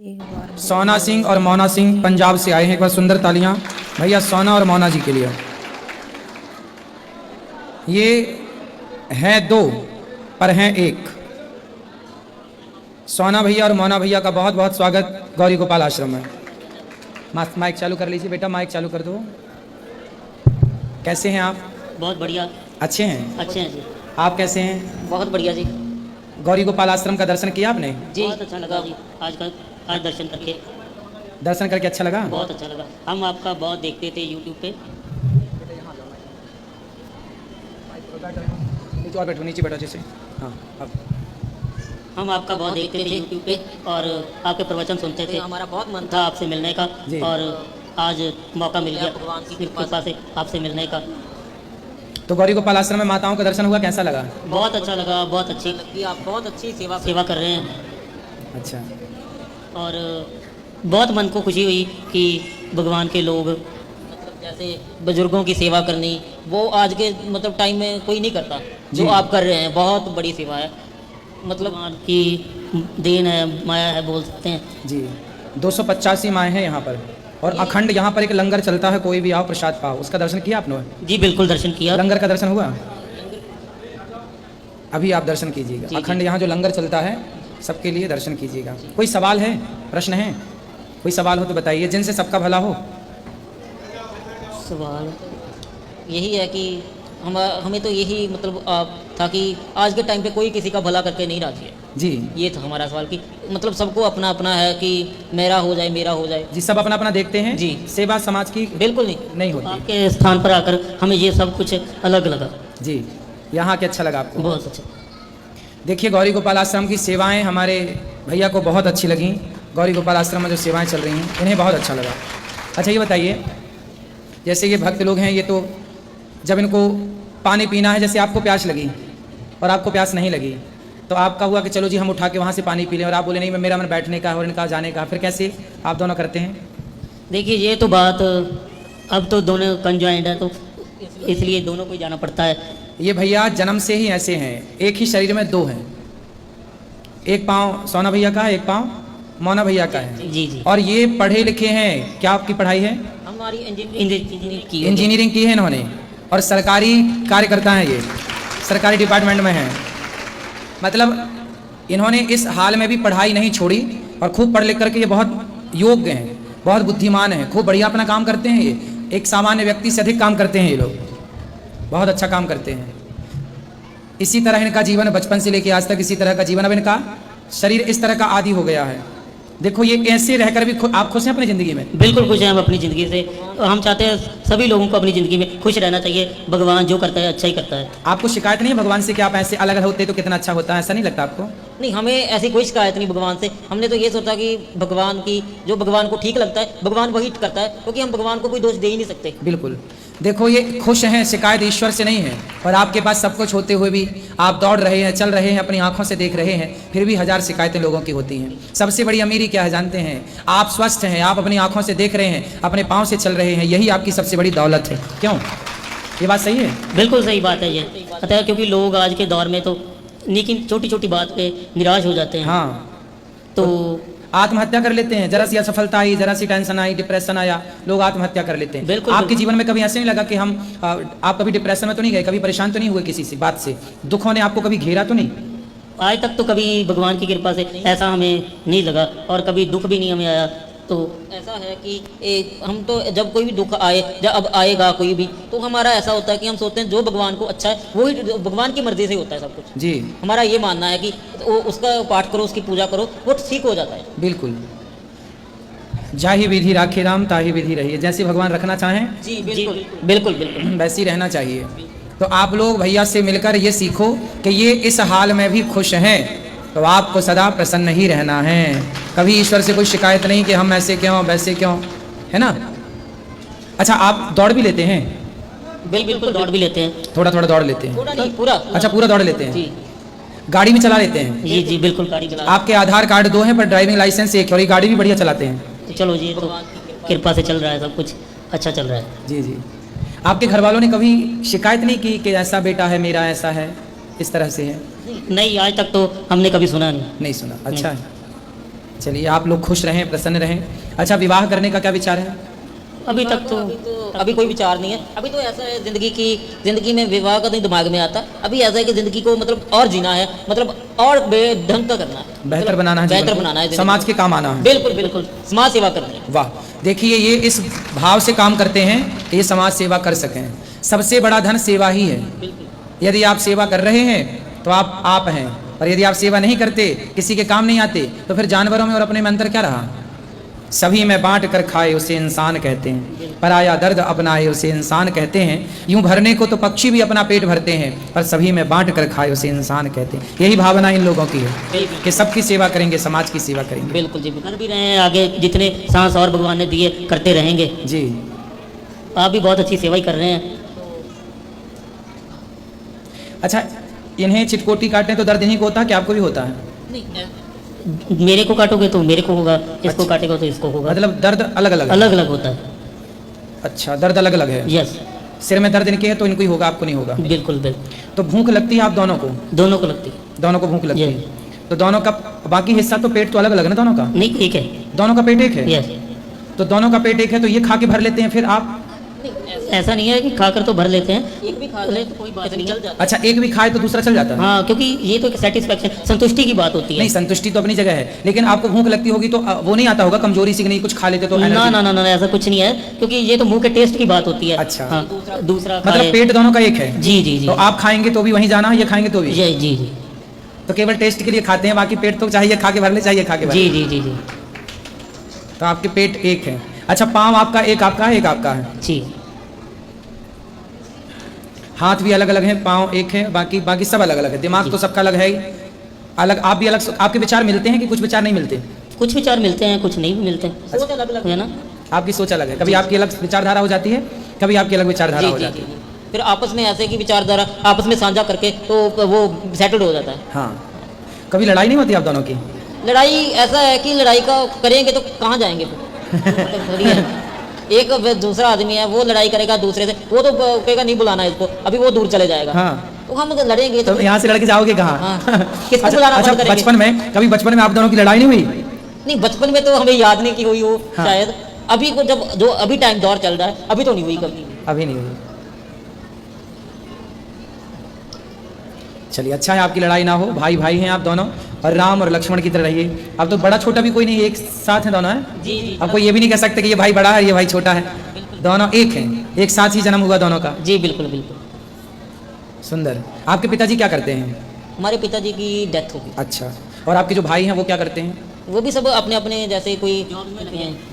सोना सिंह और मोना सिंह पंजाब से आए हैं। एक बार सुंदर तालियां भैया सोना और मोना जी के लिए। ये हैं दो पर हैं एक। सोना भैया और मोना भैया का बहुत बहुत स्वागत गौरी गोपाल आश्रम में। माइक चालू कर लीजिए बेटा, माइक चालू कर दो। कैसे हैं आप? बहुत बढ़िया। अच्छे हैं? अच्छे हैं जी। आप कैसे हैं? बहुत बढ़िया जी। गौरी गोपाल आश्रम का दर्शन किया आपने? जी बहुत अच्छा लगा जी। आज दर्शन करके अच्छा लगा? बहुत अच्छा लगा। हम आपका बहुत देखते थे यूट्यूब पे। नीचे और बैठो, नीचे बैठो जैसे। हाँ अब हम आपका बहुत देखते थे यूट्यूब पे और आपके प्रवचन सुनते थे। हमारा बहुत मन था आपसे मिलने का और आज मौका मिल गया भगवान की कृपा से आपसे मिलने का। तो गौरी गोपाल आश्रम में माताओं का दर्शन हुआ, कैसा लगा? बहुत अच्छा लगा, बहुत अच्छी लगी। आप बहुत अच्छी सेवा कर रहे हैं। अच्छा। और बहुत मन को खुशी हुई कि भगवान के लोग मतलब जैसे बुजुर्गों की सेवा करनी, वो आज के मतलब टाइम में कोई नहीं करता जो आप कर रहे हैं। बहुत बड़ी सेवा है, मतलब की देन है, माया है बोल सकते हैं जी। 285 माएँ हैं यहाँ पर और अखंड यहाँ पर एक लंगर चलता है, कोई भी आओ प्रसाद पाओ। उसका दर्शन किया आपने? जी बिल्कुल दर्शन किया। लंगर का दर्शन हुआ? अभी आप दर्शन कीजिएगा। अखंड यहाँ जो लंगर चलता है सबके लिए दर्शन कीजिएगा। कोई सवाल है, प्रश्न है? कोई सवाल हो तो बताइए, जिनसे सबका भला हो। सवाल यही है कि हमें तो यही मतलब था कि आज के टाइम पे कोई किसी का भला करके नहीं राजी है जी। ये था हमारा सवाल कि मतलब सबको अपना अपना है कि मेरा हो जाए मेरा हो जाए जी। सब अपना अपना देखते हैं जी। सेवा समाज की बिल्कुल नहीं होती। आपके स्थान पर आकर हमें ये सब कुछ अलग लगा जी। यहाँ के अच्छा लगा आपको? बहुत अच्छा। देखिए गौरी गोपाल आश्रम की सेवाएं हमारे भैया को बहुत अच्छी लगी। गौरी गोपाल आश्रम में जो सेवाएं चल रही हैं इन्हें बहुत अच्छा लगा। अच्छा ये बताइए, जैसे ये भक्त लोग हैं, ये तो जब इनको पानी पीना है, जैसे आपको प्यास लगी और आपको प्यास नहीं लगी तो आपका हुआ कि चलो जी हम उठा के वहाँ से पानी पी लें, और आप बोले नहीं मेरा मन बैठने का और इनका जाने का, फिर कैसे आप दोनों करते हैं? देखिए ये तो बात अब तो दोनों कंजॉइंट है तो इसलिए दोनों को जाना पड़ता है। ये भैया जन्म से ही ऐसे हैं, एक ही शरीर में दो हैं। एक पाँव सोना भैया का है, एक पाँव मोना भैया का है। जी जी। और ये पढ़े लिखे हैं। क्या आपकी पढ़ाई है? हमारी इंजीनियरिंग की है इन्होंने, और सरकारी कार्यकर्ता हैं, ये सरकारी डिपार्टमेंट में हैं। मतलब इन्होंने इस हाल में भी पढ़ाई नहीं छोड़ी और खूब पढ़ लिख करके ये बहुत योग्य हैं, बहुत बुद्धिमान हैं, खूब बढ़िया अपना काम करते हैं। ये एक सामान्य व्यक्ति से अधिक काम करते हैं, ये लोग बहुत अच्छा काम करते हैं। इसी तरह इनका जीवन बचपन से लेकर आज तक इसी तरह का जीवन। अब इनका शरीर इस तरह का आदी हो गया है। देखो ये ऐसे रहकर भी आप खुश हैं अपनी ज़िंदगी में? बिल्कुल खुश हैं हम अपनी ज़िंदगी से। हम चाहते हैं सभी लोगों को अपनी ज़िंदगी में खुश रहना चाहिए। भगवान जो करता है अच्छा ही करता है। आपको शिकायत नहीं है भगवान से कि आप ऐसे अलग होते तो कितना अच्छा होता है? ऐसा नहीं लगता आपको? नहीं, हमें ऐसी कोई शिकायत नहीं भगवान से। हमने तो ये सोचा कि भगवान की जो भगवान को ठीक लगता है भगवान वही करता है, क्योंकि हम भगवान को कोई दोष दे ही नहीं सकते। बिल्कुल। देखो ये खुश हैं, शिकायत ईश्वर से नहीं है, और आपके पास सब कुछ होते हुए भी आप दौड़ रहे हैं, चल रहे हैं, अपनी आंखों से देख रहे हैं, फिर भी हजार शिकायतें लोगों की होती हैं। सबसे बड़ी अमीरी क्या है जानते हैं? आप स्वस्थ हैं, आप अपनी आंखों से देख रहे हैं, अपने पाँव से चल रहे हैं, यही आपकी सबसे बड़ी दौलत है। क्यों? ये बात सही है? बिल्कुल सही बात है ये। अतः क्योंकि लोग आज के दौर में तो लेकिन छोटी छोटी बात पे निराश हो जाते हैं। हाँ, तो आत्महत्या कर लेते हैं। जरा सी असफलता आई, जरा सी टेंशन आई, डिप्रेशन आया, लोग आत्महत्या कर लेते हैं। बिल्कुल। आपके जीवन में कभी ऐसे नहीं लगा कि आप कभी डिप्रेशन में तो नहीं गए, कभी परेशान तो नहीं हुए किसी से बात से? दुखों ने आपको कभी घेरा तो नहीं? आज तक तो कभी भगवान की कृपा से ऐसा हमें नहीं लगा और कभी दुख भी नहीं हमें आया। तो ऐसा है कि हम तो जब कोई भी दुख आए, जब अब आएगा कोई भी, तो हमारा ऐसा होता है कि हम सोचते हैं जो भगवान को अच्छा है वही भगवान की मर्जी से होता है सब कुछ। जी। हमारा ये मानना है कि उसका पाठ करो, उसकी पूजा करो, वो ठीक हो जाता है। बिल्कुल। जाहि विधि राखे राम ताहि विधि रहिए। जैसे भगवान रखना चाहें जी बिल्कुल बिल्कुल बिल्कुल वैसे ही रहना चाहिए। तो आप लोग भैया से मिलकर ये सीखो कि ये इस हाल में भी खुश हैं, तो आपको सदा प्रसन्न ही रहना है। कभी ईश्वर से कोई शिकायत नहीं कि हम ऐसे क्यों वैसे क्यों, है ना? अच्छा आप दौड़ भी लेते हैं? बिल्कुल दौड़ भी लेते हैं। थोड़ा थोड़ा दौड़ लेते हैं? थोड़ा नहीं, पूरा। अच्छा पूरा दौड़ लेते हैं? जी। गाड़ी भी चला लेते हैं? जी जी बिल्कुल गाड़ी चला। आपके आधार कार्ड 2 हैं पर ड्राइविंग लाइसेंस 1 है, और ये गाड़ी भी बढ़िया चलाते हैं। तो चलो जी, तो कृपा से चल रहा है, सब कुछ अच्छा चल रहा है। जी जी। आपके घर वालों ने कभी शिकायत नहीं की कि ऐसा बेटा है मेरा, ऐसा है, इस तरह से है? नहीं, आज तक तो हमने कभी सुना नहीं। नहीं सुना। अच्छा है। चलिए, आप लोग खुश रहें, प्रसन्न रहें। अच्छा, विवाह करने का क्या विचार है? अभी तक तो अभी कोई विचार नहीं है। अभी तो ऐसा है जिंदगी में विवाह का नहीं दिमाग में आता। अभी ऐसा है कि जिंदगी को मतलब और जीना है, मतलब और बेढंग का करना है, बेहतर बनाना है, जीवन बेहतर को, बनाना है, समाज के काम आना है। बिल्कुल बिल्कुल, समाज सेवा करनी है। वाह, देखिए ये इस भाव से काम करते हैं, ये समाज सेवा कर सकें। सबसे बड़ा धन सेवा ही है। यदि आप सेवा कर रहे हैं तो आप हैं, और यदि आप सेवा नहीं करते, किसी के काम नहीं आते, तो फिर जानवरों में और अपने में अंतर क्या रहा? सभी में बांट कर खाए उसे इंसान कहते हैं, पराया दर्द अपनाए उसे इंसान कहते हैं। यूं भरने को तो पक्षी भी अपना पेट भरते हैं, पर सभी में बांट कर खाए उसे इंसान कहते हैं। यही भावना इन लोगों की है कि सबकी सेवा करेंगे, समाज की सेवा करेंगे। बिल्कुल जी, कर भी रहे हैं, आगे जितने सांस और भगवान ने दिए करते रहेंगे जी। आप भी बहुत अच्छी सेवा ही कर रहे हैं। अच्छा, इन्हें चिटकोटी काटने तो दर्द इन्हीं को होता है कि आपको भी होता है? मेरे को काटोगे तो मेरे को होगा, इसको काटेगा तो इसको होगा। मतलब दर्द अलग अलग अलग अलग होता है। अच्छा, दर्द अलग अलग है। यस। सिर में दर्द इनके है तो इनको ही होगा, आपको नहीं होगा। बिल्कुल बिल्कुल। तो भूख लगती है आप दोनों को? दोनों को लगती है। दोनों को भूख लगती है। तो दोनों का बाकी हिस्सा तो पेट तो अलग अलग है ना दोनों का? नहीं, एक है। दोनों का पेट एक है? यस। तो दोनों का पेट एक है, तो ये खा के भर लेते हैं, फिर आप? ऐसा नहीं है कि खाकर तो भर लेते हैं, एक भी खा ले तो कोई बात नहीं, चल जाता है। अच्छा, एक भी खाए तो दूसरा चल जाता है? हाँ, क्योंकि ये तो एक सेटिस्फेक्शन, संतुष्टि की बात होती है। नहीं, संतुष्टि तो अपनी जगह है, लेकिन आपको भूख लगती होगी तो वो नहीं आता होगा कमजोरी से कि नहीं कुछ खा लेते तो ना एनर्जी? ना ना ना, ऐसा कुछ नहीं है, क्योंकि ये तो मुंह के टेस्ट की बात होती है। अच्छा। हाँ, दूसरा मतलब खाए। पेट दोनों का एक है? जी जी जी। तो आप खाएंगे तो भी वहीं जाना है, ये खाएंगे तो भी? जी जी जी। तो केवल टेस्ट के लिए खाते हैं, बाकी पेट तो चाहिए खा के भर ले, चाहिए खा के भर ले। जी जी जी जी। तो आपके पेट एक है। अच्छा, पाँव आपका एक आपका है, एक आपका है? जी। हाथ भी अलग अलग हैं, पाँव एक है, बाकी सब अलग अलग है। दिमाग तो सबका अलग है ही, अलग आप भी अलग। आपके विचार मिलते हैं कि कुछ विचार नहीं मिलते? कुछ विचार मिलते हैं, कुछ नहीं भी मिलते हैं, सोच अलग अलग है ना। आपकी सोच अलग है, कभी आपकी अलग विचारधारा हो जाती है, कभी आपकी अलग विचारधारा हो जाती है। फिर आपस में ऐसे की विचारधारा आपस में साझा करके तो वो सेटल्ड हो जाता है। हाँ, कभी लड़ाई नहीं होती आप दोनों की? लड़ाई ऐसा है कि लड़ाई का करेंगे तो कहाँ जाएंगे फिर? थोड़ी है। एक दूसरा आदमी है, वो लड़ाई करेगा दूसरे से, वो तो कहेगा नहीं बुलाना इसको, अभी वो दूर चले जाएगा। हाँ। तो हम लड़ेंगे तो यहाँ से लड़के जाओगे कहाँ? हाँ। किसको बुलाना अच्छा, पसंद करेंगे? बचपन में आप दोनों की लड़ाई नहीं हुई? नहीं, बचपन में तो हमें याद नहीं की हुई हो। हाँ। शायद अभी को जब जो अभी टाइम दौर चल रहा है, अभी तो नहीं हुई कभी। अभी नहीं हुई। चलिए, अच्छा है आपकी लड़ाई ना हो, भाई भाई हैं आप दोनों, और राम और लक्ष्मण की तरह रहिए। अब तो बड़ा छोटा भी कोई नहीं, एक साथ है दोनों, है? जी जी। अब कोई ये भी नहीं कह सकते कि ये भाई बड़ा है, ये भाई छोटा है। दोनों एक हैं, एक साथ ही जन्म हुआ दोनों का। जी बिल्कुल बिल्कुल। सुंदर। आपके पिताजी क्या करते हैं? हमारे पिताजी की डेथ हो गई। अच्छा, और आपके जो भाई हैं वो क्या करते हैं? वो भी सब अपने अपने जैसे कोई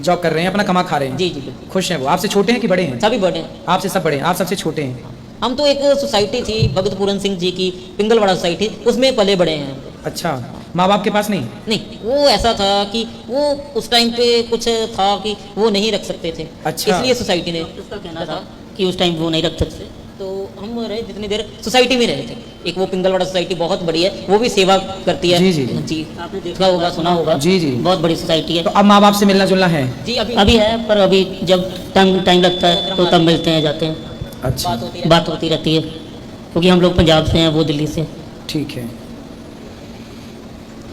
जॉब कर रहे हैं, अपना कमा खा रहे हैं? जी जी बिल्कुल। खुश हैं वो? आपसे छोटे हैं कि बड़े हैं? सभी बड़े। आपसे सब बड़े हैं, आप सबसे छोटे हैं। हम तो एक सोसाइटी थी भगत पूरन सिंह जी की, पिंगलवाड़ा सोसाइटी, उसमें पले बड़े हैं। अच्छा, माँ बाप के पास नहीं? नहीं, वो ऐसा था कि वो उस टाइम पे कुछ था कि वो नहीं रख सकते थे। अच्छा। इसलिए सोसाइटी ने उसका कहना था कि उस टाइम वो नहीं रख सकते, तो हम रहे जितनी देर सोसाइटी में रहे थे। एक वो पिंगलवाड़ा सोसाइटी बहुत बड़ी है, वो भी सेवा करती है। जी, जी। जी, आपने देखा होगा, सुना होगा। जी, जी। बहुत बड़ी सोसाइटी है। तो अब माँ बाप से मिलना जुलना है? जी अभी है, पर अभी जब टाइम लगता है तो तब मिलते हैं, जाते हैं। अच्छा, बात होती रहती है, क्योंकि हम लोग पंजाब से हैं, वो दिल्ली से। ठीक है।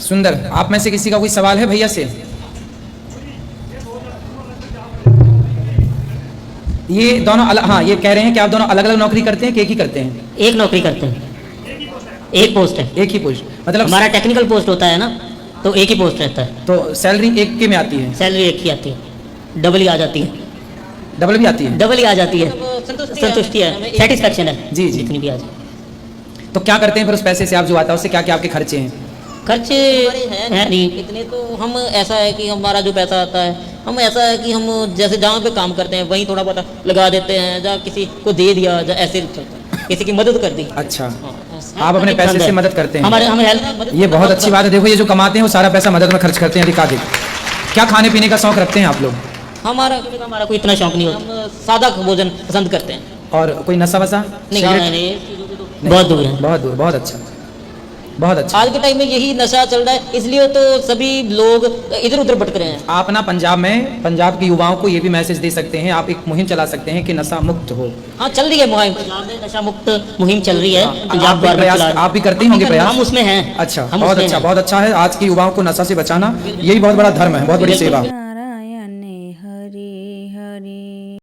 सुंदर। आप में से किसी का कोई सवाल है भैया से? ये दोनों अलग, हाँ, ये कह रहे हैं कि आप दोनों अलग अलग नौकरी करते हैं कि एक ही करते हैं? एक नौकरी करते हैं, एक पोस्ट है। एक ही पोस्ट? मतलब हमारा टेक्निकल पोस्ट होता है ना, तो एक ही पोस्ट रहता है। तो सैलरी एक के में आती है? सैलरी एक ही आती है, डबल ही आ जाती है। डबल भी आती है? डबल ही आ जाती है। संतुष्टि है, सेटिस्फेक्शन है। जी, जी। जितनी भी आ जाए। तो क्या करते हैं फिर उस पैसे से? आप जो आता है उससे क्या क्या आपके खर्चे हैं? खर्चे हैं नहीं इतने, तो हम ऐसा है कि हमारा जो पैसा आता है, हम ऐसा है कि हम जैसे जहाँ पे काम करते हैं वहीं थोड़ा बहुत लगा देते हैं, या किसी को दे दिया, या ऐसे किसी की मदद कर दी। अच्छा, आप अपने पैसे से मदद करते हैं? हमारे हमें हेल्प। ये बहुत अच्छी बात है। देखो, ये जो कमाते हैं वो सारा पैसा मदद में खर्च करते हैं अधिकाधिक। क्या खाने पीने का शौक रखते हैं आप लोग? हमारा कोई इतना शौक नहीं होता, हम सादा भोजन पसंद करते हैं। और कोई नशा वशा? नहीं, सिगरेट? नहीं, बहुत दूर है। बहुत दूर, बहुत अच्छा। बहुत अच्छा। आज के टाइम में यही नशा चल रहा है, इसलिए तो सभी लोग इधर उधर भटक रहे हैं। आप ना पंजाब में पंजाब के युवाओं को ये भी मैसेज दे सकते हैं, आप एक मुहिम चला सकते हैं कि नशा मुक्त हो। हाँ, चल रही है मुहिम, पंजाब में नशा मुक्त मुहिम चल रही है। आप पंजाब भी गवर्नमेंट प्रयास, चला रही है। आप भी करते होंगे प्रयास? हम उसमें हैं। अच्छा, हम बहुत उसमें अच्छा, हैं। बहुत अच्छा है। आज के युवाओं को नशा से बचाना यही बहुत बड़ा धर्म है, बहुत बड़ी सेवा है।